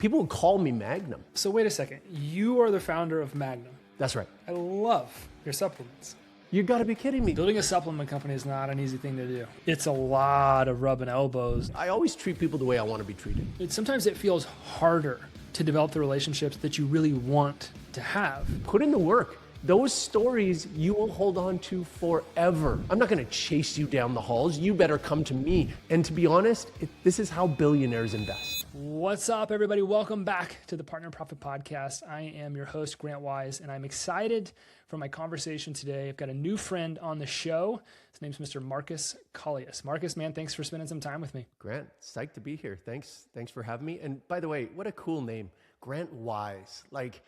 People would call me Magnum. So wait a second. You are the founder of Magnum. That's right. I love your supplements. You got to be kidding me. Building a supplement company is not an easy thing to do. It's a lot of rubbing elbows. I always treat people the way I want to be treated. Sometimes it feels harder to develop the relationships that you really want to have. Put in the work. Those stories you will hold on to forever. I'm not going to chase you down the halls. You better come to me. And to be honest, this is how billionaires invest. What's up, everybody? Welcome back to the Partner Profit Podcast. I am your host, Grant Wise, and I'm excited for my conversation today. I've got a new friend on the show. His name's Mr. Markus Kaulius. Markus, man, thanks for spending some time with me. Grant, psyched to be here. Thanks for having me. And by the way, what a cool name, Grant Wise. Like,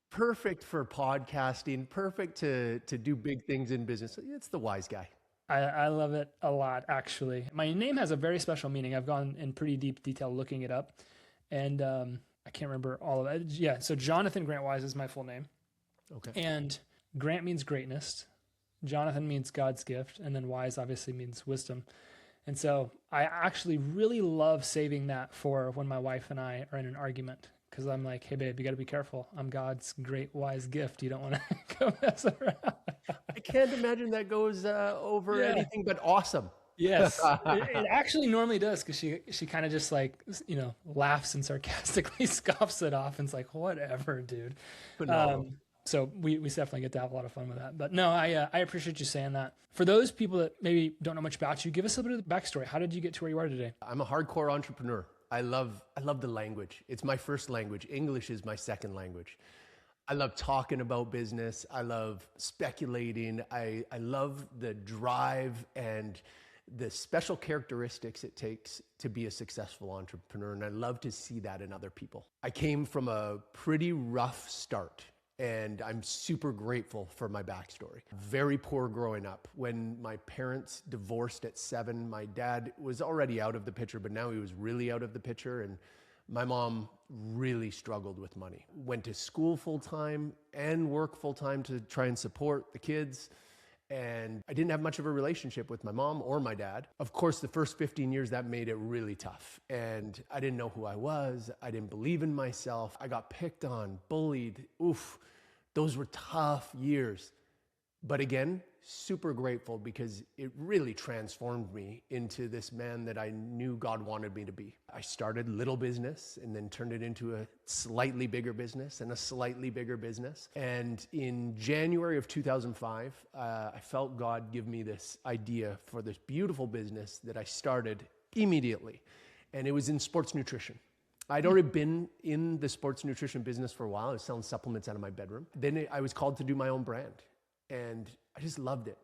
perfect for podcasting, perfect to do big things in business. It's the wise guy. I love it a lot, actually. My name has a very special meaning. I've gone in pretty deep detail looking it up, and I can't remember all of it. Yeah, so Jonathan Grant Wise is my full name. Okay. And Grant means greatness. Jonathan means God's gift, and then Wise obviously means wisdom. And so I actually really love saving that for when my wife and I are in an argument, because I'm like, hey, babe, you got to be careful. I'm God's great wise gift. You don't want to go mess around. I can't imagine that goes over anything but awesome. Yes, it actually normally does, because she kind of just like, laughs and sarcastically scoffs it off and it's like, whatever, dude. So we definitely get to have a lot of fun with that. But no, I appreciate you saying that. For those people that maybe don't know much about you, give us a bit of the backstory. How did you get to where you are today? I'm a hardcore entrepreneur. I love the language. It's my first language. English is my second language. I love talking about business. I love speculating. I love the drive and the special characteristics it takes to be a successful entrepreneur. And I love to see that in other people. I came from a pretty rough start, and I'm super grateful for my backstory. Very poor growing up. When my parents divorced at 7, my dad was already out of the picture, but now he was really out of the picture. And my mom really struggled with money. Went to school full-time and work full-time to try and support the kids. And I didn't have much of a relationship with my mom or my dad. Of course, the first 15 years, that made it really tough. And I didn't know who I was. I didn't believe in myself. I got picked on, bullied. Oof, those were tough years. But again, super grateful, because it really transformed me into this man that I knew God wanted me to be. I started little business and then turned it into a slightly bigger business and a slightly bigger business. And in January of 2005, I felt God give me this idea for this beautiful business that I started immediately. And it was in sports nutrition. I'd already been in the sports nutrition business for a while. I was selling supplements out of my bedroom. Then I was called to do my own brand. And I just loved it.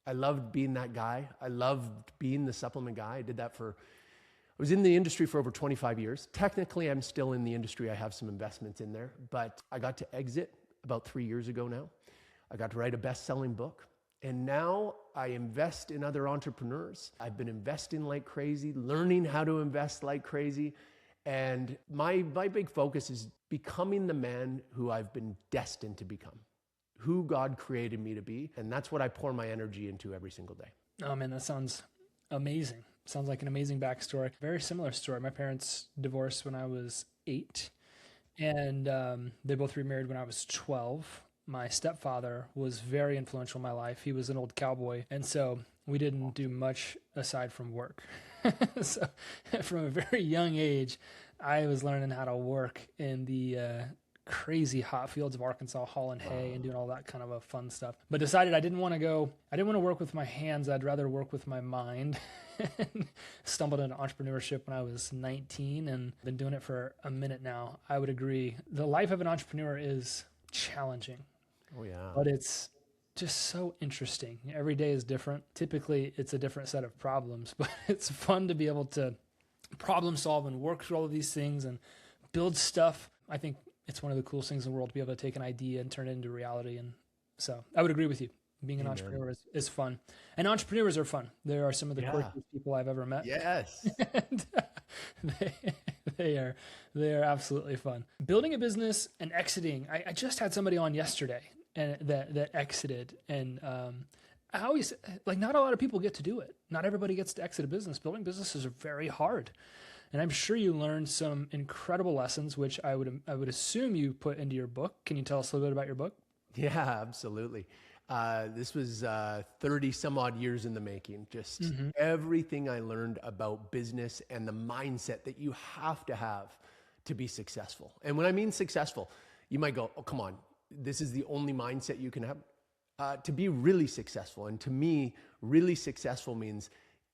I loved being that guy. I loved being the supplement guy. I was in the industry for over 25 years. Technically, I'm still in the industry. I have some investments in there, but I got to exit about 3 years ago now. I got to write a best-selling book. And now I invest in other entrepreneurs. I've been investing like crazy, learning how to invest like crazy. And my big focus is becoming the man who I've been destined to become, who God created me to be. And that's what I pour my energy into every single day. Oh man, that sounds amazing. Sounds like an amazing backstory. Very similar story. My parents divorced when I was 8, and they both remarried when I was 12. My stepfather was very influential in my life. He was an old cowboy. And so we didn't do much aside from work. So from a very young age, I was learning how to work in the crazy hot fields of Arkansas, hauling hay and doing all that kind of a fun stuff. But decided I didn't want to work with my hands. I'd rather work with my mind. Stumbled into entrepreneurship when I was 19 and been doing it for a minute now. I would agree. The life of an entrepreneur is challenging. Oh yeah. But it's just so interesting. Every day is different. Typically it's a different set of problems, but it's fun to be able to problem solve and work through all of these things and build stuff. I think it's one of the coolest things in the world to be able to take an idea and turn it into reality. And so I would agree with you. Being an entrepreneur is fun. And entrepreneurs are fun. There are some of the quirkiest people I've ever met. Yes. And they are absolutely fun. Building a business and exiting. I just had somebody on yesterday and that exited. And I always, like, not a lot of people get to do it. Not everybody gets to exit a business. Building businesses are very hard. And I'm sure you learned some incredible lessons, which I would assume you put into your book. Can you tell us a little bit about your book? Yeah, absolutely. This was 30 some odd years in the making. Just everything I learned about business and the mindset that you have to be successful. And when I mean successful, you might go, oh, come on, this is the only mindset you can have. To be really successful. And to me, really successful means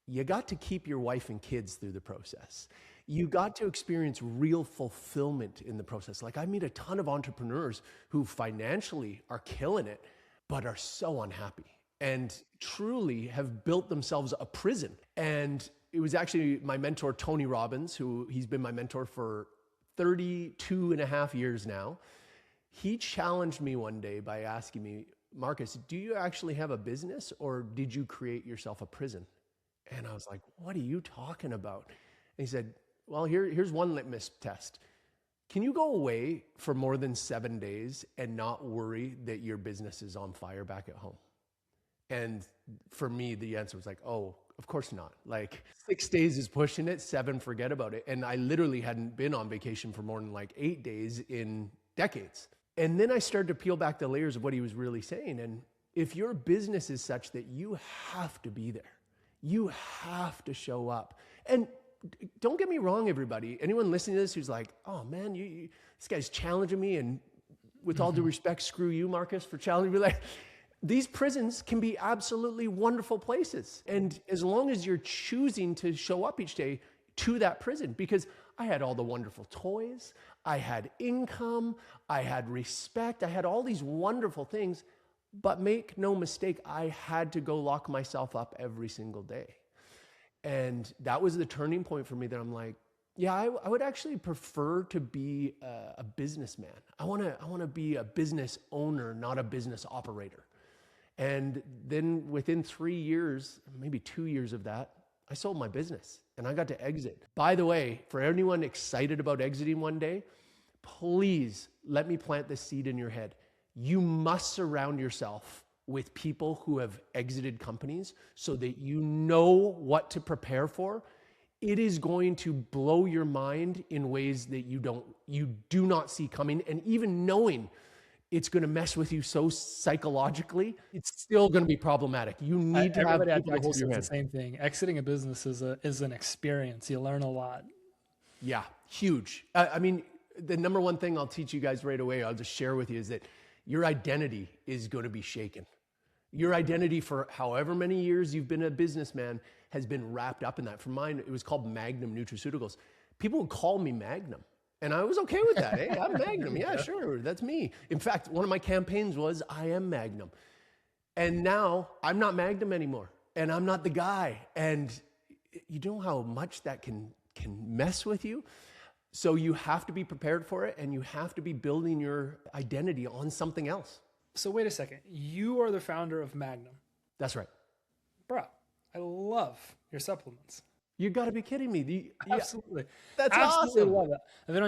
you got to keep your wife and kids through the process. You got to experience real fulfillment in the process. Like I meet a ton of entrepreneurs who financially are killing it, but are so unhappy and truly have built themselves a prison. And it was actually my mentor, Tony Robbins, he's been my mentor for 32 and a half years now. He challenged me one day by asking me, Markus, do you actually have a business or did you create yourself a prison? And I was like, what are you talking about? And he said, well, here's one litmus test. Can you go away for more than 7 days and not worry that your business is on fire back at home? And for me, the answer was like, oh, of course not. Like 6 days is pushing it, 7, forget about it. And I literally hadn't been on vacation for more than like 8 days in decades. And then I started to peel back the layers of what he was really saying. And if your business is such that you have to be there, you have to show up. And don't get me wrong, everybody. Anyone listening to this who's like, oh man, this guy's challenging me. And with all due respect, screw you, Markus, for challenging me. Like, these prisons can be absolutely wonderful places. And as long as you're choosing to show up each day to that prison, because I had all the wonderful toys, I had income, I had respect, I had all these wonderful things, but make no mistake, I had to go lock myself up every single day. And that was the turning point for me that I'm like, yeah, I would actually prefer to be a businessman. I want to be a business owner, not a business operator. And then within 3 years, maybe 2 years of that, I sold my business and I got to exit. By the way, for anyone excited about exiting one day, please let me plant this seed in your head. You must surround yourself with people who have exited companies so that you know what to prepare for. It is going to blow your mind in ways that you do not see coming. And even knowing it's going to mess with you so psychologically, it's still going to be problematic. You need to have people to hold your hand. The same thing. Exiting a business is an experience. You learn a lot. Yeah, huge. I mean, the number one thing I'll teach you guys right away, I'll just share with you, is that your identity is going to be shaken. Your identity for however many years you've been a businessman has been wrapped up in that. For mine, it was called Magnum Nutraceuticals. People would call me Magnum. And I was okay with that. Hey, I'm Magnum. Yeah, sure. That's me. In fact, one of my campaigns was, I am Magnum. And now I'm not Magnum anymore. And I'm not the guy. And you know how much that can mess with you? So you have to be prepared for it. And you have to be building your identity on something else. So wait a second. You are the founder of Magnum. That's right. Bro, I love your supplements. You got to be kidding me. Absolutely. That's absolutely awesome. Love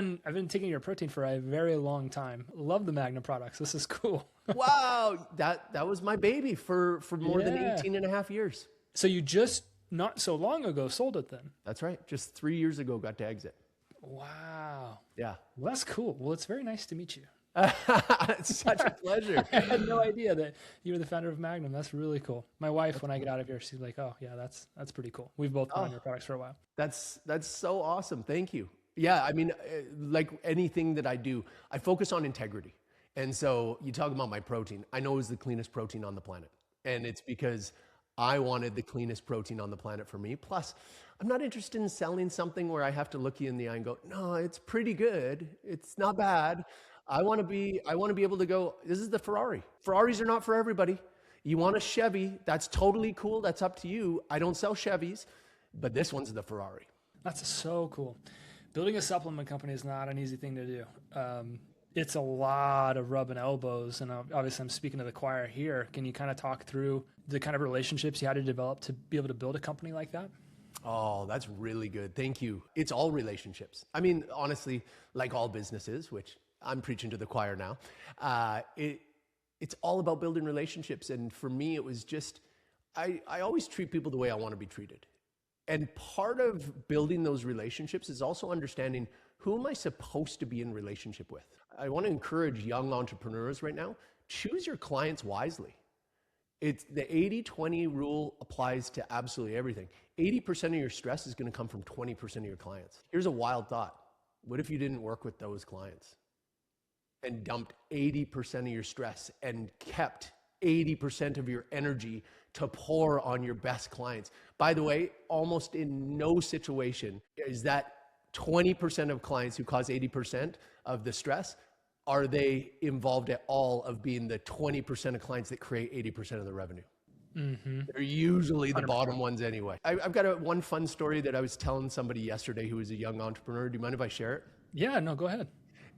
it. I've been taking your protein for a very long time. Love the Magnum products. This is cool. Wow. That was my baby for more than 18 and a half years. So you just not so long ago sold it then? That's right. Just 3 years ago, got to exit. Wow. Yeah. Well, that's cool. Well, it's very nice to meet you. It's such a pleasure. I had no idea that you were the founder of Magnum. That's really cool. My wife, when I get out of here, she's like, "Oh, yeah, that's pretty cool." We've both been on your products for a while. That's so awesome. Thank you. Yeah, I mean, like anything that I do, I focus on integrity. And so you talk about my protein. I know it's the cleanest protein on the planet, and it's because I wanted the cleanest protein on the planet for me. Plus, I'm not interested in selling something where I have to look you in the eye and go, "No, it's pretty good. It's not bad." I want to be able to go, this is the Ferrari. Ferraris are not for everybody. You want a Chevy, that's totally cool. That's up to you. I don't sell Chevys, but this one's the Ferrari. That's so cool. Building a supplement company is not an easy thing to do. It's a lot of rubbing elbows. And obviously I'm speaking to the choir here. Can you kind of talk through the kind of relationships you had to develop to be able to build a company like that? Oh, that's really good. Thank you. It's all relationships. I mean, honestly, like all businesses, which I'm preaching to the choir now. It's all about building relationships. And for me, it was just, I always treat people the way I want to be treated. And part of building those relationships is also understanding, who am I supposed to be in relationship with? I want to encourage young entrepreneurs right now, choose your clients wisely. It's the 80-20 rule applies to absolutely everything. 80% of your stress is going to come from 20% of your clients. Here's a wild thought. What if you didn't work with those clients and dumped 80% of your stress and kept 80% of your energy to pour on your best clients? By the way, almost in no situation is that 20% of clients who cause 80% of the stress, are they involved at all of being the 20% of clients that create 80% of the revenue? Mm-hmm. They're usually the 100%. Bottom ones anyway. I've got one fun story that I was telling somebody yesterday who was a young entrepreneur. Do you mind if I share it? Yeah, no, go ahead.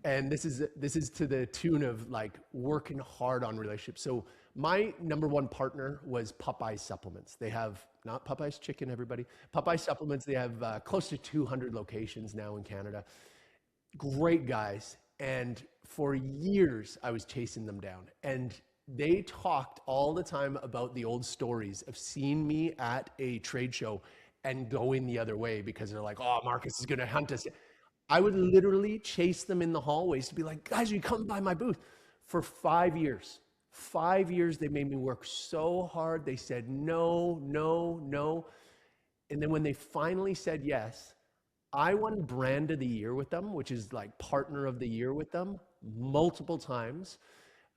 And this is to the tune of like working hard on relationships. So my number one partner was Popeye Supplements. They have, not Popeye's Chicken, everybody. Popeye Supplements, they have close to 200 locations now in Canada. Great guys. And for years, I was chasing them down. And they talked all the time about the old stories of seeing me at a trade show and going the other way because they're like, oh, Markus is going to hunt us. I would literally chase them in the hallways to be like, guys, are you coming by my booth? For 5 years. 5 years, they made me work so hard. They said no, no, no. And then when they finally said yes, I won brand of the year with them, which is like partner of the year with them multiple times.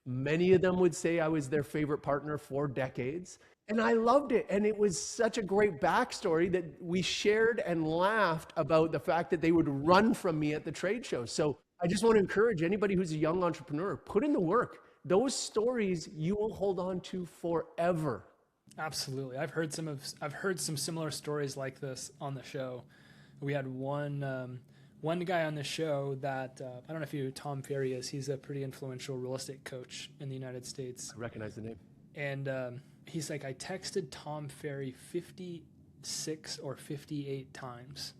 Many of them would say I was their favorite partner for decades. And I loved it. And it was such a great backstory that we shared and laughed about the fact that they would run from me at the trade show. So I just want to encourage anybody who's a young entrepreneur, put in the work. Those stories you will hold on to forever. Absolutely. I've heard some similar stories like this on the show. We had one guy on the show that, I don't know if you know who Tom Ferry is. He's a pretty influential real estate coach in the United States. I recognize the name. And he's like, I texted Tom Ferry 56 or 58 times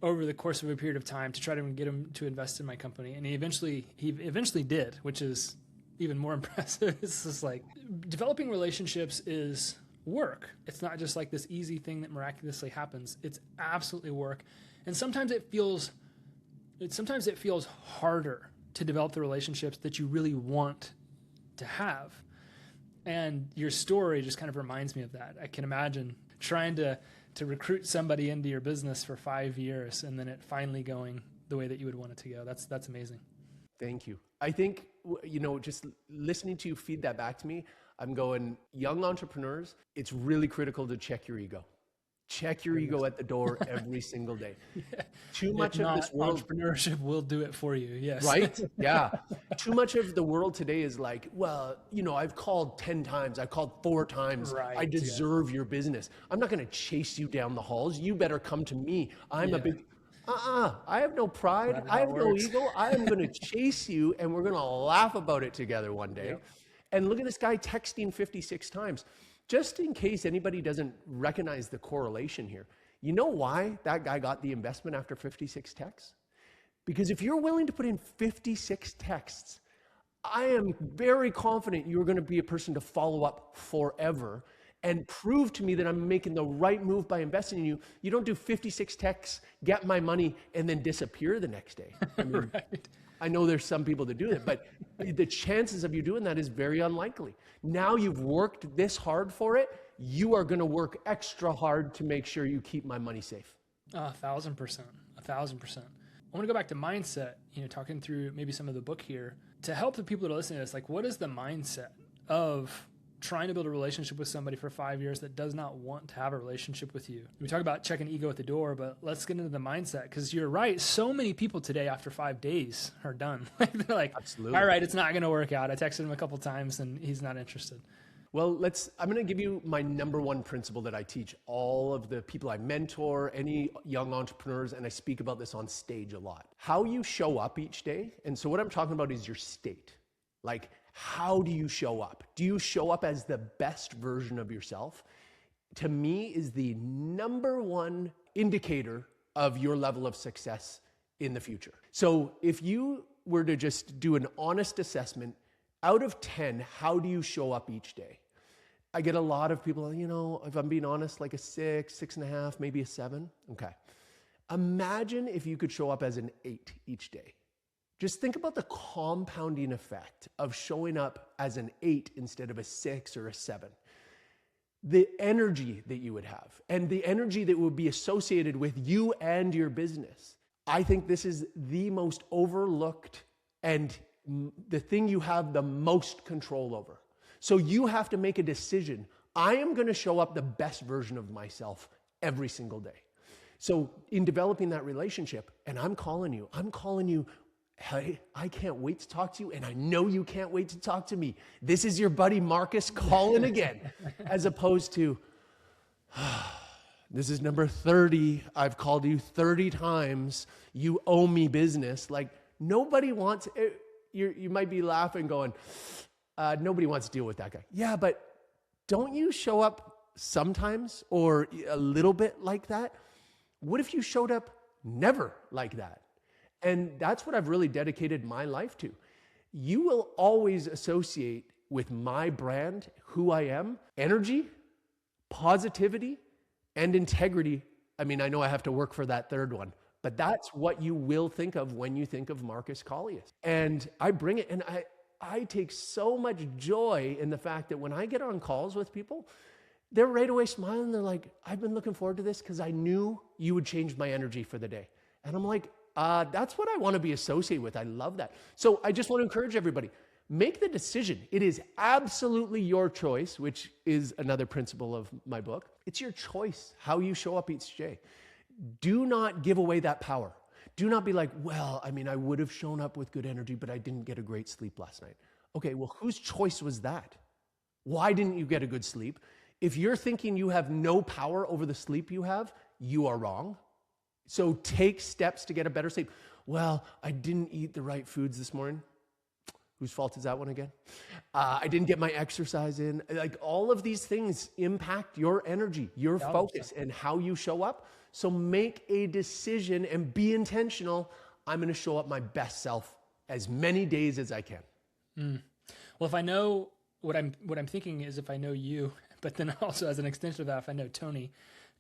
over the course of a period of time to try to get him to invest in my company. And he eventually did, which is even more impressive. It's just like, developing relationships is work. It's not just like this easy thing that miraculously happens. It's absolutely work. And sometimes it feels harder to develop the relationships that you really want to have. And your story just kind of reminds me of that. I can imagine trying to recruit somebody into your business for 5 years and then it finally going the way that you would want it to go. That's amazing. Thank you. I think, just listening to you feed that back to me, I'm going, young entrepreneurs, it's really critical to check your ego. Check your ego at the door every single day. Yeah. Too much of this world, entrepreneurship will do it for you. Yes. Right? Yeah. Too much of the world today is like, well, I've called 10 times. I called 4 times. Right. I deserve your business. I'm not going to chase you down the halls. You better come to me. I'm a big, I have no pride. I have no ego. I am going to chase you and we're going to laugh about it together one day. Yep. And look at this guy texting 56 times. Just in case anybody doesn't recognize the correlation here, you know why that guy got the investment after 56 texts? Because if you're willing to put in 56 texts, I am very confident you're going to be a person to follow up forever and prove to me that I'm making the right move by investing in you. You don't do 56 texts, get my money, and then disappear the next day. I mean, right. I know there's some people that do that, but the chances of you doing that is very unlikely. Now you've worked this hard for it, you are going to work extra hard to make sure you keep my money safe. 1,000%. 1,000%. I want to go back to mindset, talking through maybe some of the book here to help the people that are listening to this. Like, what is the mindset of trying to build a relationship with somebody for 5 years that does not want to have a relationship with you? We talk about checking ego at the door, but let's get into the mindset, because you're right. So many people today after 5 days are done. They're like, absolutely. All right, it's not going to work out. I texted him a couple times and he's not interested. Well, I'm going to give you my number one principle that I teach all of the people I mentor, any young entrepreneurs, and I speak about this on stage a lot. How you show up each day. And so what I'm talking about is your state. Like, how do you show up? Do you show up as the best version of yourself? To me, is the number one indicator of your level of success in the future. So if you were to just do an honest assessment, out of 10, how do you show up each day? I get a lot of people, if I'm being honest, like a 6, 6.5, maybe a 7. Okay. Imagine if you could show up as an 8 each day. Just think about the compounding effect of showing up as an 8 instead of a 6 or a 7. The energy that you would have and the energy that would be associated with you and your business. I think this is the most overlooked and the thing you have the most control over. So you have to make a decision. I am going to show up the best version of myself every single day. So in developing that relationship, and I'm calling you, hey, I can't wait to talk to you, and I know you can't wait to talk to me. This is your buddy Marcus calling again, as opposed to, this is number 30. I've called you 30 times. You owe me business. Like, nobody wants, you might be laughing going, nobody wants to deal with that guy. Yeah, but don't you show up sometimes or a little bit like that? What if you showed up never like that? And that's what I've really dedicated my life to. You will always associate with my brand, who I am, energy, positivity, and integrity. I mean, I know I have to work for that third one, but that's what you will think of when you think of Markus Kaulius. And I bring it, and I take so much joy in the fact that when I get on calls with people, they're right away smiling. They're like, I've been looking forward to this because I knew you would change my energy for the day. And I'm like, that's what I want to be associated with. I love that. So I just want to encourage everybody, make the decision. It is absolutely your choice, which is another principle of my book. It's your choice how you show up each day. Do not give away that power. Do not be like, well, I mean, I would have shown up with good energy, but I didn't get a great sleep last night. Okay, well, whose choice was that? Why didn't you get a good sleep? If you're thinking you have no power over the sleep you have, you are wrong. So take steps to get a better sleep. Well, I didn't eat the right foods this morning. Whose fault is that one again? I didn't get my exercise in. Like, all of these things impact your energy, your focus, and how you show up. So make a decision and be intentional. I'm going to show up my best self as many days as I can. Well, if I know what I'm thinking is, if I know you, but then also as an extension of that, if I know Tony,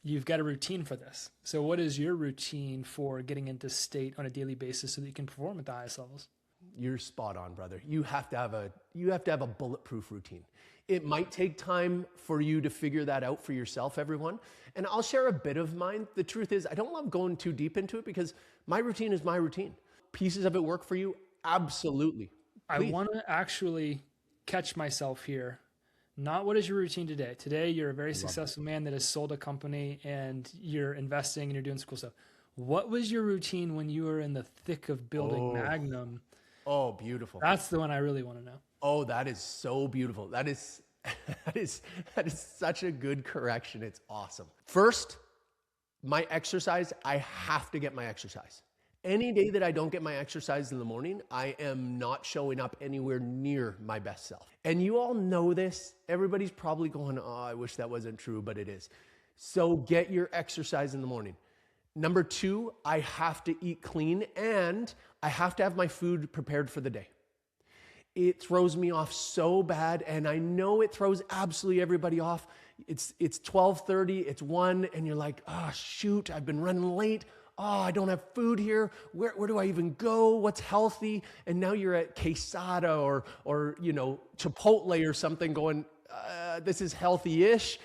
you've got a routine for this. So what is your routine for getting into state on a daily basis so that you can perform at the highest levels? You're spot on, brother. You have to have a bulletproof routine. It might take time for you to figure that out for yourself, everyone. And I'll share a bit of mine. The truth is, I don't love going too deep into it because my routine is my routine. Pieces of it work for you? Absolutely. Please. I want to actually catch myself here. Not what is your routine today. Today, you're a very successful man that has sold a company and you're investing and you're doing some cool stuff. What was your routine when you were in the thick of building Magnum? Oh, beautiful. That's the one I really want to know. Oh, that is so beautiful. That is such a good correction. It's awesome. First, my exercise, I have to get my exercise. Any day that I don't get my exercise in the morning, I am not showing up anywhere near my best self. And you all know this. Everybody's probably going, oh, I wish that wasn't true, but it is. So get your exercise in the morning. Number 2, I have to eat clean and I have to have my food prepared for the day. It throws me off so bad, and I know it throws absolutely everybody off. It's 12:30, it's 1, and you're like, oh, shoot, I've been running late. Oh, I don't have food here. Where do I even go? What's healthy? And now you're at Quesada or Chipotle or something going, this is healthy-ish.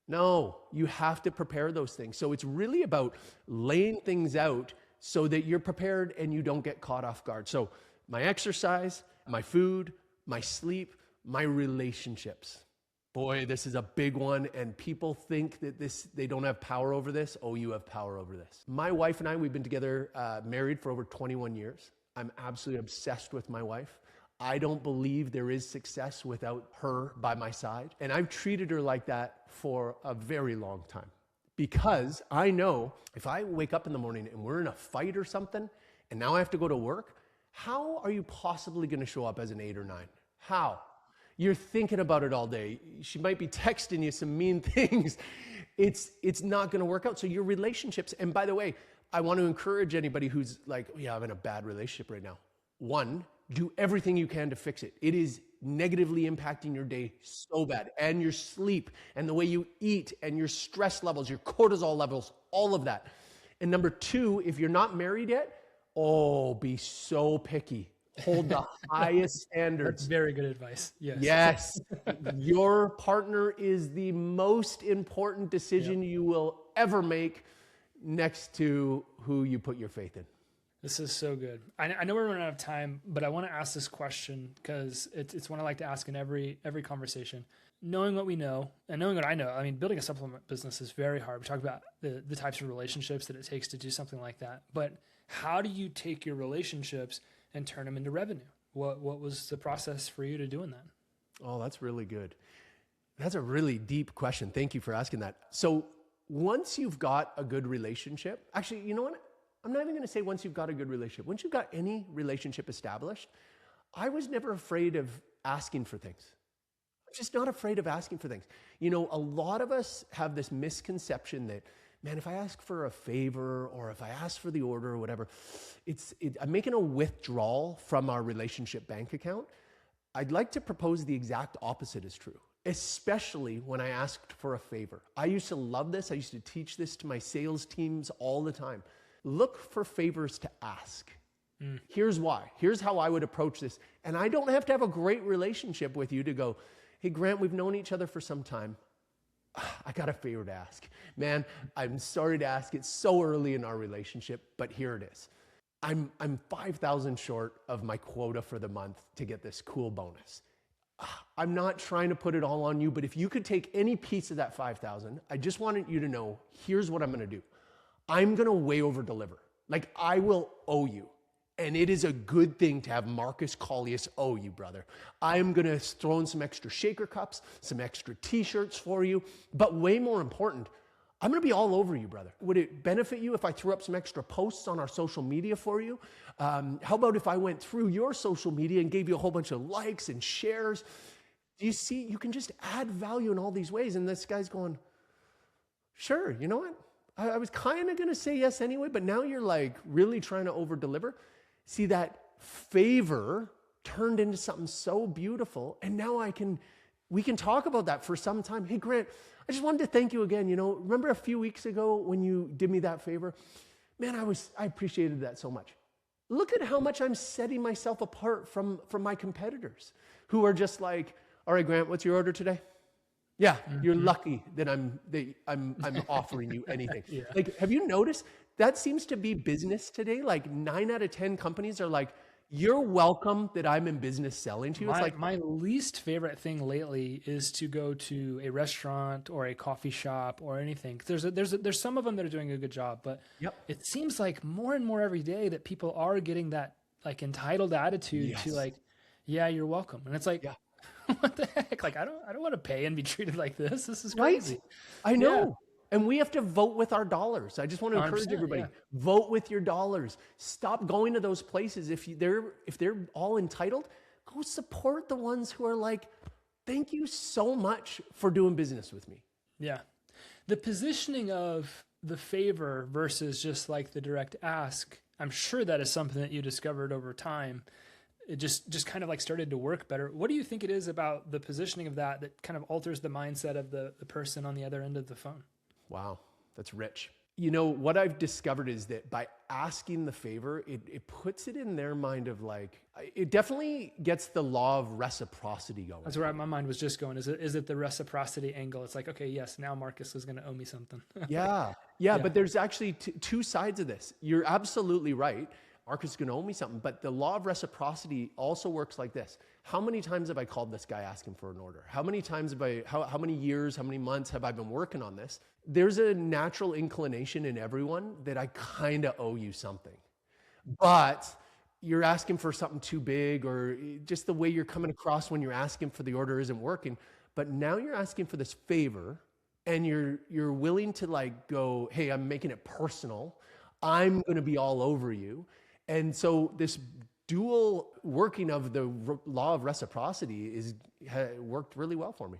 No, you have to prepare those things. So it's really about laying things out so that you're prepared and you don't get caught off guard. So my exercise, my food, my sleep, my relationships. Boy, this is a big one, and people think that they don't have power over this. Oh, you have power over this. My wife and I, we've been together, married for over 21 years. I'm absolutely obsessed with my wife. I don't believe there is success without her by my side. And I've treated her like that for a very long time because I know if I wake up in the morning and we're in a fight or something, and now I have to go to work, how are you possibly going to show up as an 8 or 9? How? You're thinking about it all day. She might be texting you some mean things. It's not going to work out. So your relationships, and by the way, I want to encourage anybody who's like, yeah, I'm in a bad relationship right now. 1, do everything you can to fix it. It is negatively impacting your day so bad, and your sleep and the way you eat and your stress levels, your cortisol levels, all of that. And number two, if you're not married yet, oh, be so picky. Hold the highest That's standards. very good advice. Yes. Yes, your partner is the most important Yep. decision you will ever make, next to who you put your faith in. This is so good. I know we're running out of time, but I want to ask this question because it's one I like to ask in every conversation. Knowing what we know and knowing what I know, I mean, building a supplement business is very hard. We talk about the types of relationships that it takes to do something like that. But how do you take your relationships and turn them into revenue? What was the process for you to doing that? Oh, that's really good. That's a really deep question. Thank you for asking that. So once you've got a good relationship, actually, you know what? I'm not even going to say once you've got a good relationship. Once you've got any relationship established, I was never afraid of asking for things. I'm just not afraid of asking for things. You know, a lot of us have this misconception that, man, if I ask for a favor or if I ask for the order or whatever, I'm making a withdrawal from our relationship bank account. I'd like to propose the exact opposite is true, especially when I asked for a favor. I used to love this. I used to teach this to my sales teams all the time. Look for favors to ask. Here's why. Here's how I would approach this. And I don't have to have a great relationship with you to go, hey, Grant, we've known each other for some time. I got a favor to ask. Man, I'm sorry to ask. It's so early in our relationship, but here it is. I'm 5,000 short of my quota for the month to get this cool bonus. I'm not trying to put it all on you, but if you could take any piece of that 5,000, I just wanted you to know, here's what I'm going to do. I'm going to way over deliver. Like, I will owe you. And it is a good thing to have Markus Kaulius owe you, brother. I'm going to throw in some extra shaker cups, some extra t-shirts for you. But way more important, I'm going to be all over you, brother. Would it benefit you if I threw up some extra posts on our social media for you? How about if I went through your social media and gave you a whole bunch of likes and shares? Do you see? You can just add value in all these ways. And this guy's going, sure, you know what? I was kind of going to say yes anyway, but now you're like really trying to over deliver. See, that favor turned into something so beautiful. And now we can talk about that for some time. Hey, Grant, I just wanted to thank you again. You know, remember a few weeks ago when you did me that favor? Man, I appreciated that so much. Look at how much I'm setting myself apart from my competitors who are just like, all right, Grant, what's your order today? Yeah, you're lucky that I'm offering you anything. Yeah. Like, have you noticed that seems to be business today? Like 9 out of 10 companies are like, you're welcome that I'm in business selling to you. It's like My least favorite thing lately is to go to a restaurant or a coffee shop or anything. There's some of them that are doing a good job, but Yep. it seems like more and more every day that people are getting that like entitled attitude to Yes. like, yeah, you're welcome. And it's like, Yeah. what the heck? Like, I don't want to pay and be treated like this. This is Right? crazy. I know. And we have to vote with our dollars. I just want to encourage 100%, everybody, yeah. vote with your dollars. Stop going to those places. If they're all entitled, go support the ones who are like, thank you so much for doing business with me. Yeah. The positioning of the favor versus just like the direct ask, I'm sure that is something that you discovered over time. It just kind of like started to work better. What do you think it is about the positioning of that kind of alters the mindset of the person on the other end of the phone? Wow, that's rich. You know, what I've discovered is that by asking the favor, it puts it in their mind of like, it definitely gets the law of reciprocity going. That's where my mind was just going. Is it the reciprocity angle? It's like, okay, yes, now Marcus is going to owe me something. Yeah, but there's actually two sides of this. You're absolutely right. Marcus is going to owe me something. But the law of reciprocity also works like this. How many times have I called this guy asking for an order? How many times how many years, how many months have I been working on this? There's a natural inclination in everyone that I kind of owe you something. But you're asking for something too big, or just the way you're coming across when you're asking for the order isn't working. But now you're asking for this favor, and you're willing to like go, hey, I'm making it personal. I'm going to be all over you. And so this dual working of the law of reciprocity worked really well for me.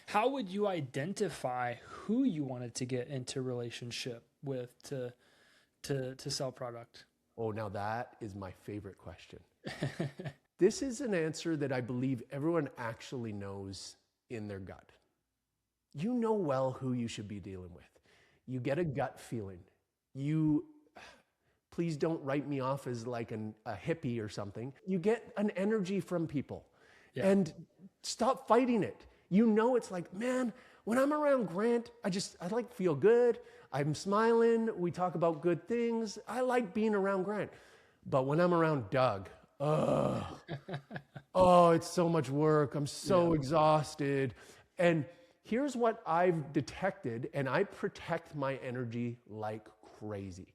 How would you identify who you wanted to get into relationship with to sell product? Oh, now that is my favorite question. This is an answer that I believe everyone actually knows in their gut. You know well who you should be dealing with. You get a gut feeling. Please don't write me off as like a hippie or something. You get an energy from people. Yeah. And stop fighting it. You know, it's like, man, when I'm around Grant, I like feel good. I'm smiling. We talk about good things. I like being around Grant. But when I'm around Doug, oh, it's so much work. I'm so exhausted. And here's what I've detected, and I protect my energy like crazy.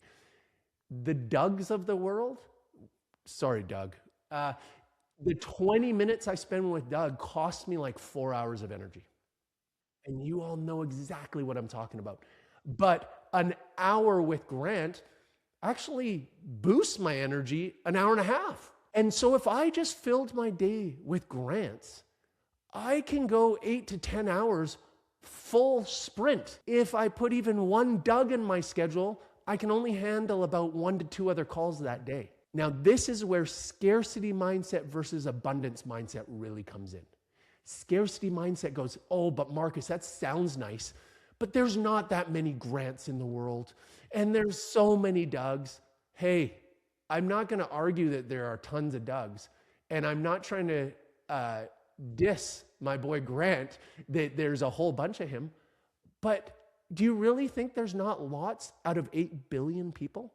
The Dougs of the world, sorry, Doug, the 20 minutes I spend with Doug costs me like 4 hours of energy. And you all know exactly what I'm talking about. But an hour with Grant actually boosts my energy an hour and a half. And so if I just filled my day with Grants, I can go 8 to 10 hours full sprint. If I put even one Doug in my schedule, I can only handle about 1 to 2 other calls that day. Now, this is where scarcity mindset versus abundance mindset really comes in. Scarcity mindset goes, oh, but Markus, that sounds nice, but there's not that many Grants in the world, and there's so many Dougs. Hey, I'm not going to argue that there are tons of Dougs, and I'm not trying to diss my boy Grant that there's a whole bunch of him, but do you really think there's not lots out of 8 billion people?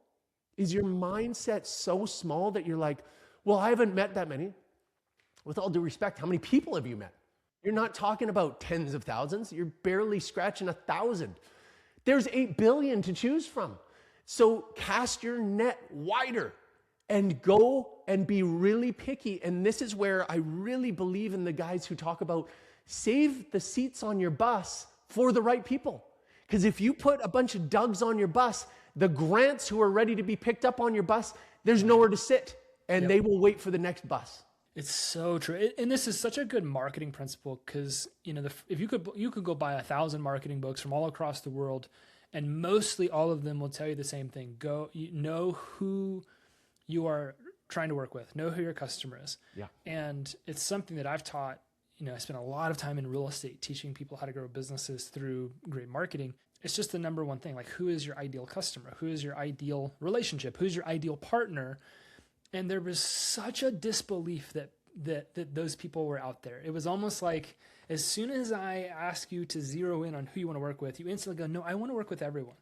Is your mindset so small that you're like, well, I haven't met that many? With all due respect, how many people have you met? You're not talking about tens of thousands. You're barely scratching 1,000. There's 8 billion to choose from. So cast your net wider and go and be really picky. And this is where I really believe in the guys who talk about save the seats on your bus for the right people. Because if you put a bunch of Dougs on your bus, the Grants who are ready to be picked up on your bus, there's nowhere to sit, and they will wait for the next bus. It's so true. And this is such a good marketing principle because, if you could go buy 1,000 marketing books from all across the world, and mostly all of them will tell you the same thing. Know who you are trying to work with, know who your customer is. Yeah. And it's something that I've taught. I spent a lot of time in real estate teaching people how to grow businesses through great marketing. It's just the number one thing. Like, who is your ideal customer? Who is your ideal relationship? Who's your ideal partner? And there was such a disbelief that those people were out there. It was almost like as soon as I ask you to zero in on who you want to work with, you instantly go, no, I want to work with everyone.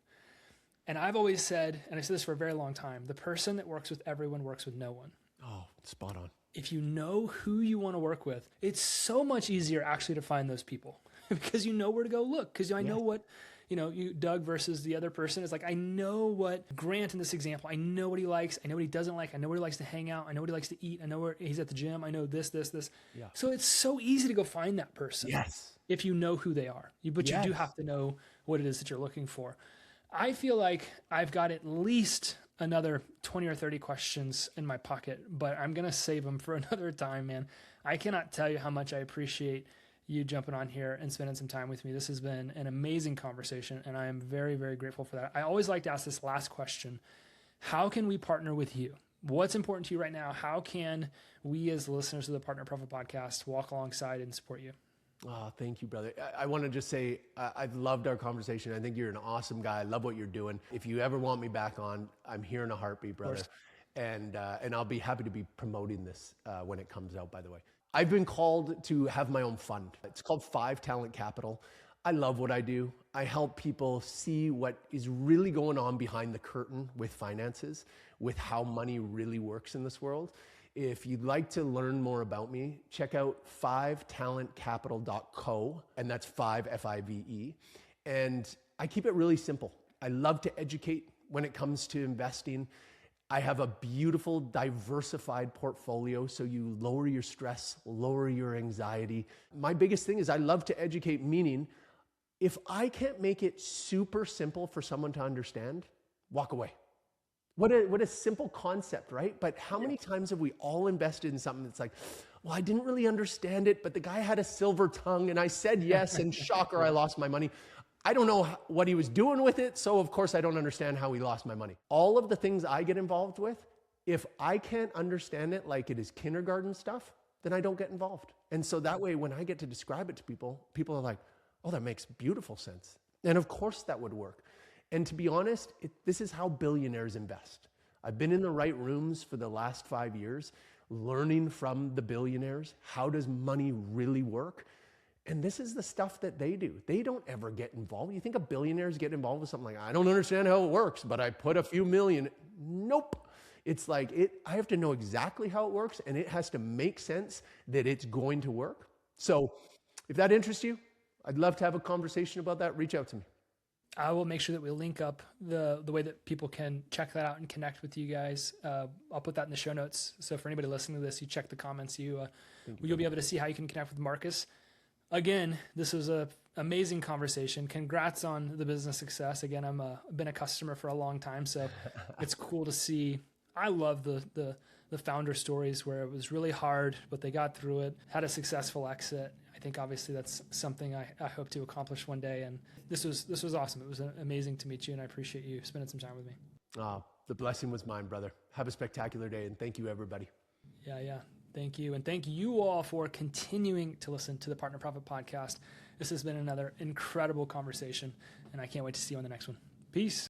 And I've always said, and I've said this for a very long time, the person that works with everyone works with no one. Oh, spot on. If you know who you want to work with, it's so much easier actually to find those people because you know where to go look. Because I know what, you Doug versus the other person is like, I know what Grant in this example, I know what he likes. I know what he doesn't like. I know where he likes to hang out. I know what he likes to eat. I know where he's at the gym. I know this. Yeah. So it's so easy to go find that person. Yes. If you know who they are. But you do have to know what it is that you're looking for. I feel like I've got at least another 20 or 30 questions in my pocket, but I'm going to save them for another time, man. I cannot tell you how much I appreciate you jumping on here and spending some time with me. This has been an amazing conversation, and I am very, very grateful for that. I always like to ask this last question. How can we partner with you? What's important to you right now? How can we as listeners of the Partner Profit Podcast walk alongside and support you? Oh, thank you, brother. I want to just say I've loved our conversation. I think you're an awesome guy. I love what you're doing. If you ever want me back on, I'm here in a heartbeat, brother. And I'll be happy to be promoting this when it comes out, by the way. I've been called to have my own fund. It's called 5 Talent Capital. I love what I do. I help people see what is really going on behind the curtain with finances, with how money really works in this world. If you'd like to learn more about me, check out 5talentcapital.co, and that's 5, F-I-V-E. And I keep it really simple. I love to educate when it comes to investing. I have a beautiful, diversified portfolio, so you lower your stress, lower your anxiety. My biggest thing is I love to educate, meaning if I can't make it super simple for someone to understand, walk away. What a simple concept, right? But how many times have we all invested in something that's like, well, I didn't really understand it, but the guy had a silver tongue and I said yes, and shocker, I lost my money. I don't know what he was doing with it, so of course I don't understand how he lost my money. All of the things I get involved with, if I can't understand it like it is kindergarten stuff, then I don't get involved. And so that way, when I get to describe it to people, people are like, oh, that makes beautiful sense. And of course that would work. And to be honest, this is how billionaires invest. I've been in the right rooms for the last 5 years, learning from the billionaires. How does money really work? And this is the stuff that they do. They don't ever get involved. You think of billionaires get involved with something like, I don't understand how it works, but I put a few million. Nope. It's like, I have to know exactly how it works, and it has to make sense that it's going to work. So if that interests you, I'd love to have a conversation about that. Reach out to me. I will make sure that we link up the way that people can check that out and connect with you guys. I'll put that in the show notes. So for anybody listening to this, you check the comments, you'll be able to see how you can connect with Markus. Again, this was an amazing conversation. Congrats on the business success. Again, I've been a customer for a long time, so it's cool to see. I love the founder stories where it was really hard, but they got through it, had a successful exit. I think obviously that's something I hope to accomplish one day. And this was awesome. It was amazing to meet you, and I appreciate you spending some time with me. The blessing was mine, brother. Have a spectacular day, and thank you, everybody. Yeah. Thank you. And thank you all for continuing to listen to the Partner Profit Podcast. This has been another incredible conversation, and I can't wait to see you on the next one. Peace.